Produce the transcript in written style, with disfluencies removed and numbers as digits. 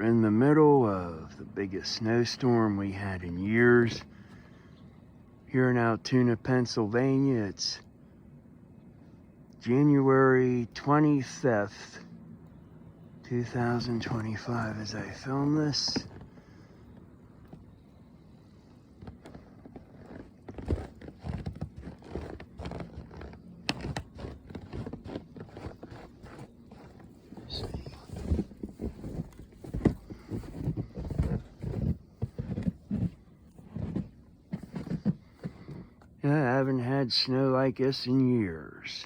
in the middle of the biggest snowstorm we had in years. Here in Altoona, Pennsylvania, it's January 25th, 2025 as I film this. Yeah, I haven't had snow like this in years.